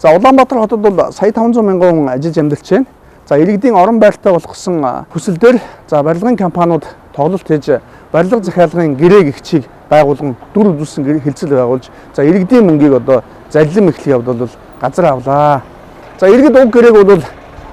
За Улаанбаатар хотод бол сая 500 мянган хүн ажиллаж амьдарч байна. За иргэдийн орон байртай болгосон хүсэл дээр за барилгын компаниуд тоглолт хийж барилга захиалгын гэрээг ихчийг байгуулган дүр үзүүлсэн хэлцэл байгуулж за иргэдийн мөнгийг одоо заллим эхлэх явд бол газар авлаа. За иргэд уг гэрээг бол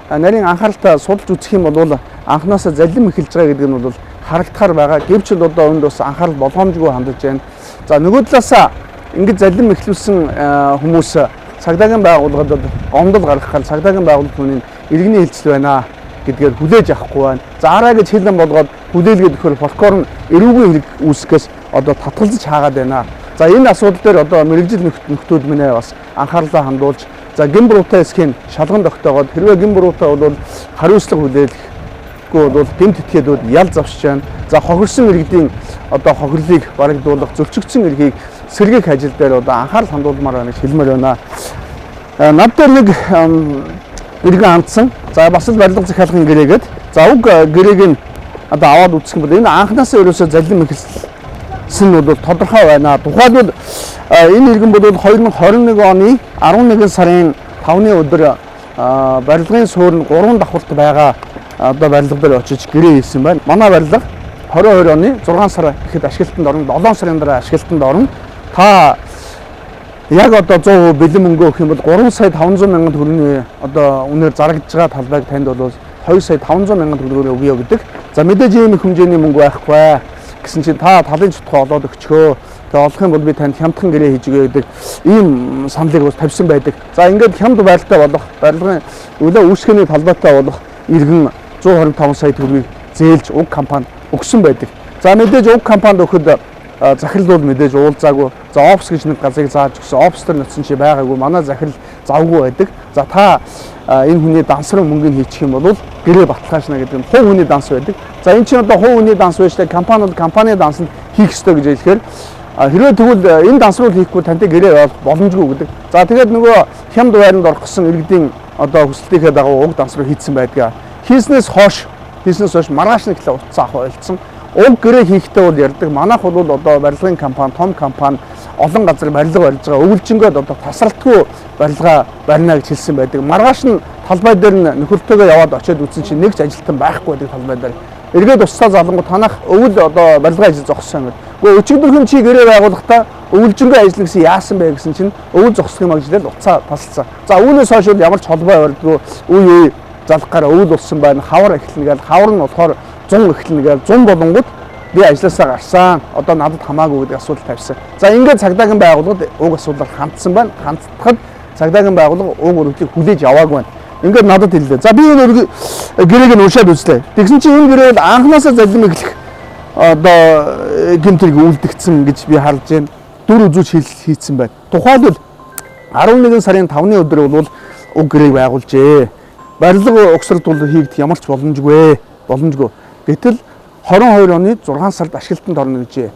нарийн анхааралтай судалж үзэх юм бол анханасаа заллим эхэлж байгаа гэдэг нь бол харагдахаар байгаа. Гэвч одоо үүнд бас анхаарал болгоомжгүй хандаж байна. За нөгөө талаасаа ингэж заллим эхлүүлсэн хүмүүс цагдаагийн байгууллагад гомдол гаргахаар цагдаагийн байгууллагын хүний иргэний хэлцэл байна гэдгээр хүлээж авахгүй байна. За араа гэж хэлэн болгоод хүлээлгээд өгөхөр фолклор нь эрүүгийн хэрэг үүсгэхээс одоо татгалзаж хаагаад байна. За энэ асуудал дээр одоо мэрэгжил нөхдүүд минь бас анхаарлаа хандуулж за гин буруутай эсхийн шалган тогтоогоод хэрвээ гин буруутай бол хариуцлага хүлээлгэхгүй бол гэмт этгээдүүд ял завшиж байна. За хохирсон иргэдийн одоо хохирлыг барагдуулах зөрчигдсөн эрхийг сэргээх ажил дээр одоо анхаарал хандуулмаар байна гэж хэлмээр байна. Над дээр нэг иргэн хандсан. За бас л барилга захиалгын гэрээгээд за уг гэрээг нь одоо аваад үзэх юм бол энэ анханасаа ерөөсөө заллим эхэлсэн нь бол тодорхой байна. Тухайлбал энэ иргэн бол 2021 оны 11 сарын 5-ны өдөр барилгын суурь 3 давхурт байгаа одоо барилга дээр очиж гэрээ хийсэн байна. Манай барилга 22 оны 6 сар ихэд ашиглалтанд орно, 7 сарын дараа ашиглалтанд орно. Та яг одоо 100% бэлэн мөнгө өгөх юм бол 3 сая 500 мянган төгрөгийн одоо үнээр зарагдж байгаа талбайг танд бол 2 сая 500 мянган төгрөгөөр өгье гэдэг. За мэдээж ийм их хэмжээний мөнгө байхгүй гэсэн чинь та талын чутгаа олоод өгчөө. Тэгээ олох юм бол би танд хямдхан гэрээ хийж өгье гэдэг ийм саналыг бас тавьсан байдаг. За ингээд хямд байртай болох барилгын өлөө үүсгэний талбайтай болох иргэн 125 сая төгрөгийг зээлж уг компани өгсөн байдаг. За мэдээж уг компанид өгөхөд захирал бол мэдээж уулзаагүй. За офс гэж нэг газрыг зааж өгсөн. Офс төр нутсан чи байгаагүй. Манай захирал завгүй байдаг. За та энэ хүний дансрын мөнгөний хийчих юм бол гэрээ баталгаажна гэдэг нь хувь хүний данс байдаг. За энэ чинь одоо хувь хүний данс байж та компани дансанд хийх ёстой гэж хэлэхээр хэрвээ тэгвэл энэ дансруу хийхгүй тантай гэрээ боломжгүй гэдэг. За тэгээд нөгөө хямд байранд орох гэсэн иргэдийн одоо хүсэлтийнхээ дагуу уг дансруу хийцэн байдаг. Хийснээс хойш маргааш нэг л утсаа авах ойлцсон. Уг гэрээ хийхдээ бол ярьдаг. Манайх бол одоо барилгын компани, том компани олон газар барилга барьж байгаа. Өвлжингөд одоо тасралтгүй барилга барина гэж хэлсэн байдаг. Маргааш нь талбай дээр нь нөхөртөөгөө яваад очиод үзсэн чинь нэг ч ажилтан байхгүй байдаг талбай дээр. Эргээд устсаа залангууд танах өвөл одоо барилга ажил зогссон юм. Гэхдээ өчигдөрхөн чи гэрээ байгуулахдаа өвлжингөө ажил гэсэн яасан бэ гэсэн чинь өвөл зогсох юм гэж хэлээд уцаа тасалсан. За үүнээс хойш ямар ч холбоо барьдгүй үе залхахаараа өвөл болсон байна. Хавар эхлэнэ гэл хавар нь болохоор 100 эхлэнэ гэл 100 болонгууд би ажилласаа гарсан. Одоо надад хамаагүй гэдэг асуудал тавьсан. За ингээд цагдаагийн байгууллагад уг асуудал хандсан байна. Хандтахад цагдаагийн байгууллага уг өргөлийг хүлээж аваагүй байна. Ингээд надад хэллээ. За би энэ гэрээг нь уншаад үзлээ. Тэгсэн чинь энэ гэрээ бол анханасаа заллим эхлэх одоо гэмтрийг үлдгэсэн гэж би харж байна. Дүр үзүүч хийцэн байна. Тухайлбал 11 сарын 5-ны өдөр бол уг гэрээг байгуулжээ. Барилга угсралт бол хийгдэх ямар ч боломжгүй. Гэтэл 22 оны 6 сард ашиглалтанд орно гэжээ.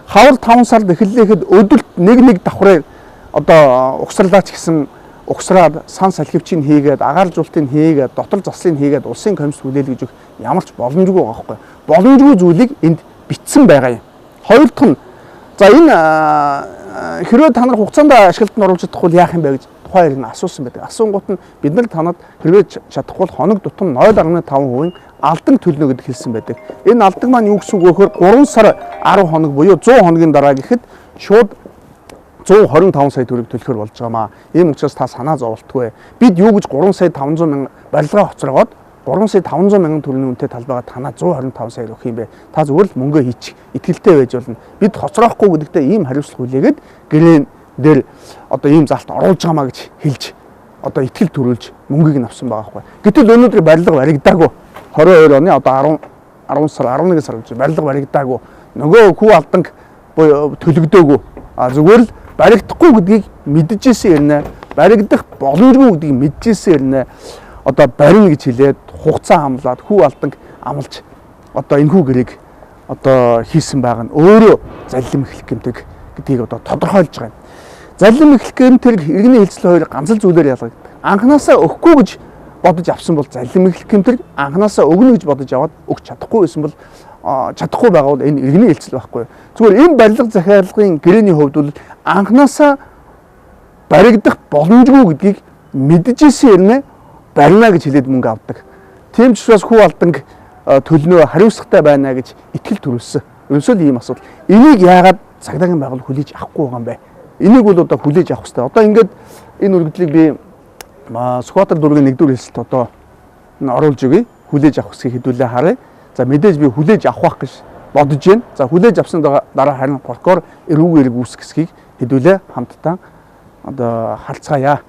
Хавар 5 сард эхэллэхэд өдөрт нэг давхраар одоо угсралаач гэсэн угсраад сан салхивчийг хийгээд агааржуултыг хийгээд дотор заслыг хийгээд улсын комисс хүлээл гэж өгөх ямар ч боломжгүй байгаа байхгүй. Боломжгүй зүйлийг энд бичсэн байгаа юм. Хоёр дахь нь за энэ хэрвээ та нар хугацаанд ашиглалтанд оруулж чадахгүй яах юм бэ гэж тухайн иргэн асуусан байдаг. Асуунгууд нь бид нар танад хэрвээ чадахгүй хоног тутам 0.5% алдан төлнө гэдэг хэлсэн байдаг. Энэ алдан маань юу гэсэн үг вэ гэхээр 3 сар 10 хоног буюу 100 хоногийн дараа гэхэд шууд 125 сая төгрөг төлөхөр болж байгаамаа. Ийм учраас та санаа зовлтгүй. Бид юу гэж 3 сая 500 мянган барилгаа хоцрогоод 3 сая 500 мянган төгрөгийн үнэтэй талбайгаа танаа 125 сая өгөх юм бэ. Та зүгээр л мөнгөө хийчих. Итгэлтэй байж болно. Бид хоцроохгүй гэдэгтээ ийм хариуцлага хүлээгээд гэрээн дээр одоо ийм залт оруулж байгаамаа гэж хэлж одоо итгэл төрүүлж мөнгийг нь авсан байгаа байхгүй. Гэтэл өнөөдөр барилга баригдаагүй. 22 оны одоо 10 сар 11 сар гэж барилга баригдаагүй. Нөгөө хүү алданг төлөгдөөгүй. Зүгээр л баригдахгүй гэдгийг мэдчихсэн ярина. Баригдах боломжгүй гэдгийг мэдчихсэн ярина. Одоо барина гэж хэлээд хугацаа хамлаад хүү алданг амлаж одоо энэхүү гэрээг одоо хийсэн байгаа нь өөрөө заллим эхлэх гэмтэг гэдгийг одоо тодорхойлж байгаа юм. Заллим эхлэх гэмтэг иргэний хэлцэл хоёр ганц л зүйлээр ялгагдав. Анханасаа өгөхгүй гэж бодож авсан бол заллим эхлэх гэмтэг, анханасаа өгнө гэж бодож аваад өгч чадахгүй байсан бол чадахгүй байгаа бол энэ иргэний хэлцэл байхгүй. Зүгээр энэ барилга захиалгын гэрээний хувьд бол анханасаа баригдах боломжгүй гэдгийг мэдчихсэн хэрнээ барина гэж хэлээд мөнгө авдаг. Тийм ч учраас хүү алданг төлнөө хариуцлагатай байна гэж итгэл төрүүлсэн. Ерөөсөө л ийм асуудал. Энийг яагаад цагдаагийн байгууллага хүлээж авахгүй байгаа юм бэ? Энийг бол одоо хүлээж авах хэрэгтэй. Одоо ингээд энэ үргэлжлэлийг би Сүхбаатар дүүргийн 1-р хэлсэлт одоо оруулж өгье. Хүлээж авах хэсгийг хэдүүлээ харъя. За мэдээж би хүлээж авах гэж бодож байна. За хүлээж авсан дараа харин прокурор эрүүг үүсгэх хэсгийг хэдүүлээ хамтдаа одоо харцгаая.